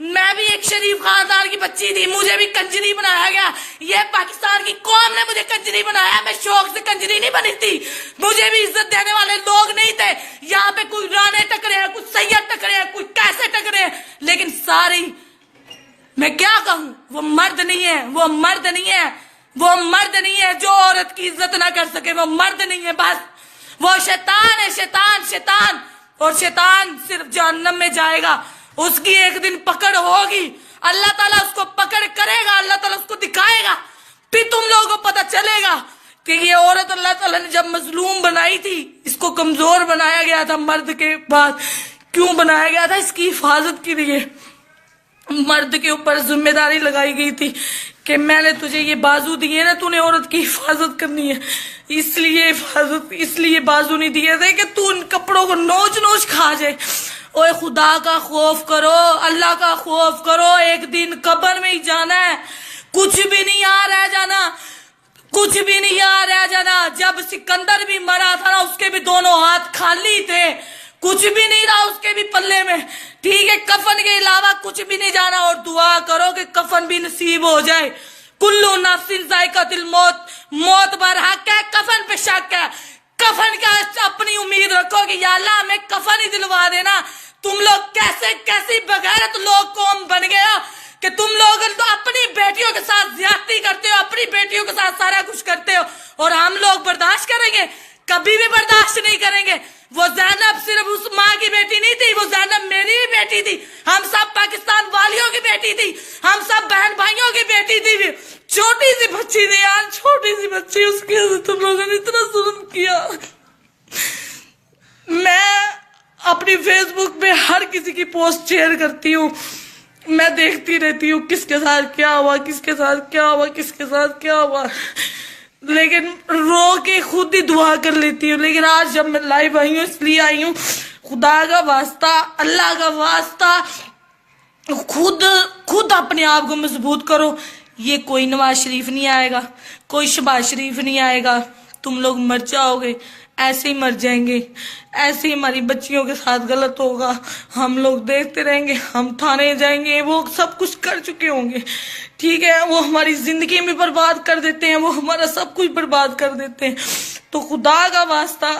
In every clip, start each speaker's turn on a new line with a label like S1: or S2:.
S1: میں بھی ایک شریف خاندان کی بچی تھی, مجھے بھی کنجری بنایا گیا. یہ پاکستان کی قوم نے مجھے کنجری بنایا, میں شوق سے کنجری نہیں بنی تھی. مجھے بھی عزت دینے والے لوگ نہیں تھے. یہاں پہ کوئی رانے ٹکرے ہیں, کچھ سید ٹکرے ہیں, کوئی کیسے ٹکرے ہیں, لیکن ساری میں کیا کہوں, وہ مرد نہیں ہے, وہ مرد نہیں ہے, وہ مرد نہیں ہے. جو عورت کی عزت نہ کر سکے وہ مرد نہیں ہے. بس وہ شیطان ہے, شیطان. اور شیطان صرف جہنم میں جائے گا. اس کی ایک دن پکڑ ہوگی, اللہ تعالیٰ اس کو پکڑ کرے گا, اللہ تعالیٰ اس کو دکھائے گا. پھر تم لوگوں کو پتہ چلے گا کہ یہ عورت اللہ تعالیٰ نے جب مظلوم بنائی تھی, اس کو کمزور بنایا گیا تھا مرد کے بعد. کیوں بنایا گیا تھا؟ اس کی حفاظت کے لیے. مرد کے اوپر ذمہ داری لگائی گئی تھی کہ میں نے تجھے یہ بازو دیے نا, تو نے عورت کی حفاظت کرنی ہے, اس لیے بازو نہیں دیے تھے کہ تو ان کپڑوں کو نوچ نوچ کھا جائے. اوے خدا کا خوف کرو, اللہ کا خوف کرو. ایک دن قبر میں ہی جانا ہے, کچھ بھی نہیں یہاں رہ جانا, کچھ بھی نہیں یہاں رہ جانا. جب سکندر بھی مرا تھا نا, اس کے بھی دونوں ہاتھ خالی تھے, کچھ بھی نہیں رہا اس کے بھی پلے میں. ٹھیک ہے, کفن کے علاوہ کچھ بھی نہیں جانا. اور دعا کرو کہ کفن بھی نصیب ہو جائے. کلو نفس ذائقۃ الموت, موت برحق ہے, کفن پہ شک ہے. کفن کا اپنی امید رکھو کہ یا اللہ ہمیں کفن ہی دلوا دینا. تم لوگ کیسی بغیرت لوگ قوم بن گئے ہو کہ تم لوگ تو اپنی بیٹیوں کے ساتھ زیادتی کرتے ہو, اپنی بیٹیوں کے ساتھ سارا کچھ کرتے ہو, اور ہم لوگ برداشت کریں گے؟ کبھی بھی برداشت نہیں کریں گے. وہ زینب صرف اس ماں کی بیٹی نہیں تھی, وہ زینب میری بھی بیٹی تھی. ہم سب پاکستان والیوں کی بیٹی تھی, ہم سب بہن بھائیوں کی بیٹی تھی. چھوٹی سی بچی تھی یار, چھوٹی سی بچی, اس کے تم لوگوں نے اتنا ظلم کیا. میں اپنی فیس بک پہ ہر کسی کی پوسٹ شیئر کرتی ہوں, میں دیکھتی رہتی ہوں کس کے ساتھ کیا ہوا, کس کے ساتھ کیا ہوا, کس کے ساتھ کیا ہوا, لیکن رو کے خود ہی دعا کر لیتی ہوں. لیکن آج جب میں لائیو آئی ہوں, اس لیے آئی ہوں, خدا کا واسطہ, اللہ کا واسطہ, خود اپنے آپ کو مضبوط کرو. یہ کوئی نواز شریف نہیں آئے گا, کوئی شہباز شریف نہیں آئے گا. تم لوگ مر جاؤ گے, ایسے ہی مر جائیں گے, ایسے ہی ہماری بچیوں کے ساتھ غلط ہوگا, ہم لوگ دیکھتے رہیں گے, ہم تھانے جائیں گے, وہ سب کچھ کر چکے ہوں گے. ٹھیک ہے, وہ ہماری زندگی میں برباد کر دیتے ہیں, وہ ہمارا سب کچھ برباد کر دیتے ہیں. تو خدا کا واسطہ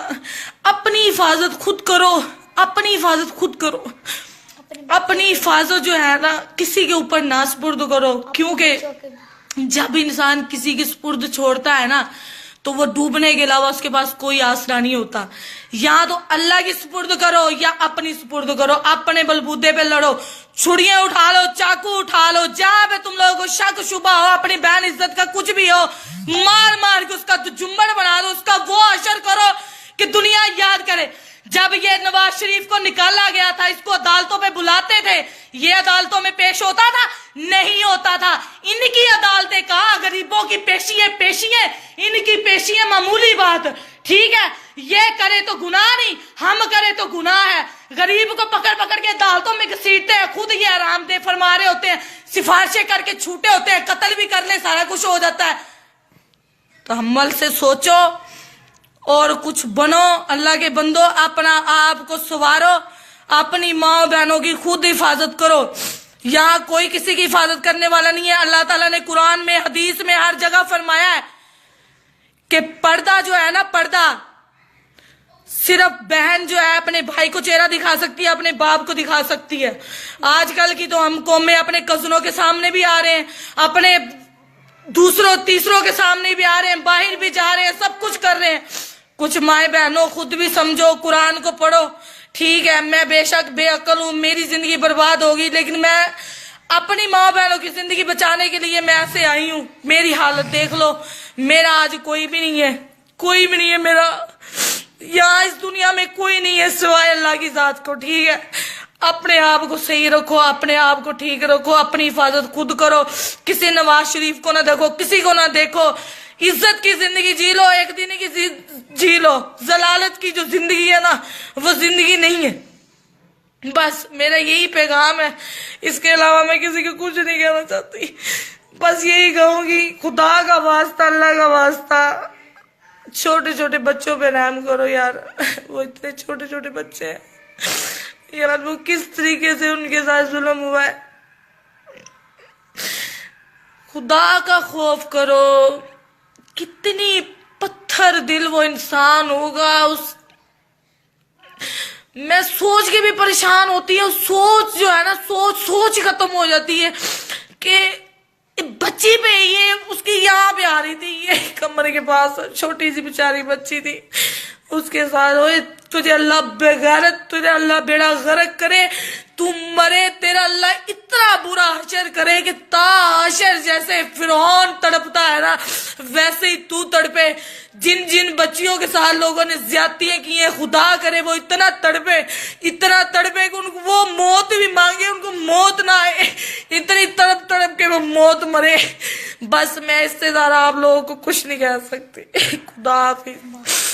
S1: اپنی حفاظت خود کرو, اپنی حفاظت خود کرو. اپنی حفاظت جو ہے نا کسی کے اوپر نہ سپرد کرو, کیونکہ جب انسان کسی کے سپرد چھوڑتا ہے نا تو وہ ڈوبنے کے علاوہ اس کے پاس کوئی آسرا نہیں ہوتا. یا تو اللہ کی سپرد کرو یا اپنی سپرد کرو, اپنے بلبوتے پہ لڑو, چھڑیاں اٹھا لو, چاقو اٹھا لو, جہاں پہ تم لوگوں کو شک شبہ ہو, اپنی بہن عزت کا کچھ بھی ہو, مار کے اس کا جمبڑ بنا دو, اس کا وہ اشر کرو کہ دنیا یاد کرے. جب یہ نواز شریف کو نکالا گیا تھا, اس کو عدالتوں پہ بلاتے تھے, یہ عدالتوں میں پیش ہوتا تھا؟ نہیں ہوتا تھا. ان کی عدالتیں کہاں, غریبوں کی پیشی ہے, ان کی پیشی ہے معمولی بات. ٹھیک ہے, یہ کرے تو گناہ نہیں, ہم کرے تو گناہ ہے. غریب کو پکڑ کے عدالتوں میں گھسیٹتے ہیں, خود یہ آرام دہ فرما رہے ہوتے ہیں, سفارشیں کر کے چھوٹے ہوتے ہیں, قتل بھی کر لیں, سارا کچھ ہو جاتا ہے. تو عمل سے سوچو اور کچھ بنو. اللہ کے بندو, اپنا آپ کو سنوارو, اپنی ماں بہنوں کی خود حفاظت کرو. یہاں کوئی کسی کی حفاظت کرنے والا نہیں ہے. اللہ تعالیٰ نے قرآن میں, حدیث میں ہر جگہ فرمایا ہے کہ پردہ جو ہے نا, پردہ صرف بہن جو ہے اپنے بھائی کو چہرہ دکھا سکتی ہے, اپنے باپ کو دکھا سکتی ہے. آج کل کی تو ہم قومیں اپنے کزنوں کے سامنے بھی آ رہے ہیں, اپنے دوسروں تیسروں کے سامنے بھی آ رہے ہیں, باہر بھی جا رہے ہیں, سب کچھ کر رہے ہیں. کچھ مائیں بہنوں خود بھی سمجھو, قرآن کو پڑھو. ٹھیک ہے, میں بے شک بے عقل ہوں, میری زندگی برباد ہوگی, لیکن میں اپنی ماں بہنوں کی زندگی بچانے کے لیے میں ایسے آئی ہوں. میری حالت دیکھ لو, میرا آج کوئی بھی نہیں ہے, کوئی بھی نہیں ہے میرا یہاں اس دنیا میں, کوئی نہیں ہے سوائے اللہ کی ذات کو. ٹھیک ہے, اپنے آپ کو صحیح رکھو, اپنے آپ کو ٹھیک رکھو, اپنی حفاظت خود کرو. کسی نواز شریف کو نہ دیکھو, کسی کو نہ دیکھو. عزت کی زندگی جی لو, ایک دن کی جی لو. ضلالت کی جو زندگی ہے نا, وہ زندگی نہیں ہے. بس میرا یہی پیغام ہے, اس کے علاوہ میں کسی کو کچھ نہیں کہنا چاہتی. بس یہی کہوں گی, خدا کا واسطہ, اللہ کا واسطہ, چھوٹے چھوٹے بچوں پہ رحم کرو یار. وہ اتنے چھوٹے چھوٹے بچے ہیں یار, وہ کس طریقے سے ان کے ساتھ ظلم ہوا ہے. خدا کا خوف کرو. کتنی پتھر دل وہ انسان ہوگا. میں سوچ کے بھی پریشان ہوتی ہے. سوچ جو ہے نا, سوچ ختم ہو جاتی ہے کہ بچی پہ یہ اس کی یہاں پہ آ رہی تھی, یہ کمرے کے پاس چھوٹی سی بیچاری بچی تھی, اس کے ساتھ ہوئے. تجھے اللہ بغیرت, تجھے اللہ بیڑا غرق کرے, تو مرے, تیرا اللہ اتنا برا حشر کرے کہ تا حشر جیسے فرعون تڑپتا ہے نا ویسے ہی تو تڑپے. جن بچیوں کے ساتھ لوگوں نے زیادتیاں کی ہیں, خدا کرے وہ اتنا تڑپے کہ ان کو وہ موت بھی مانگے, ان کو موت نہ آئے, اتنی تڑپ کے وہ موت مرے. بس میں اس سے زیادہ آپ لوگوں کو کچھ نہیں کہہ سکتی. خدا حافظ.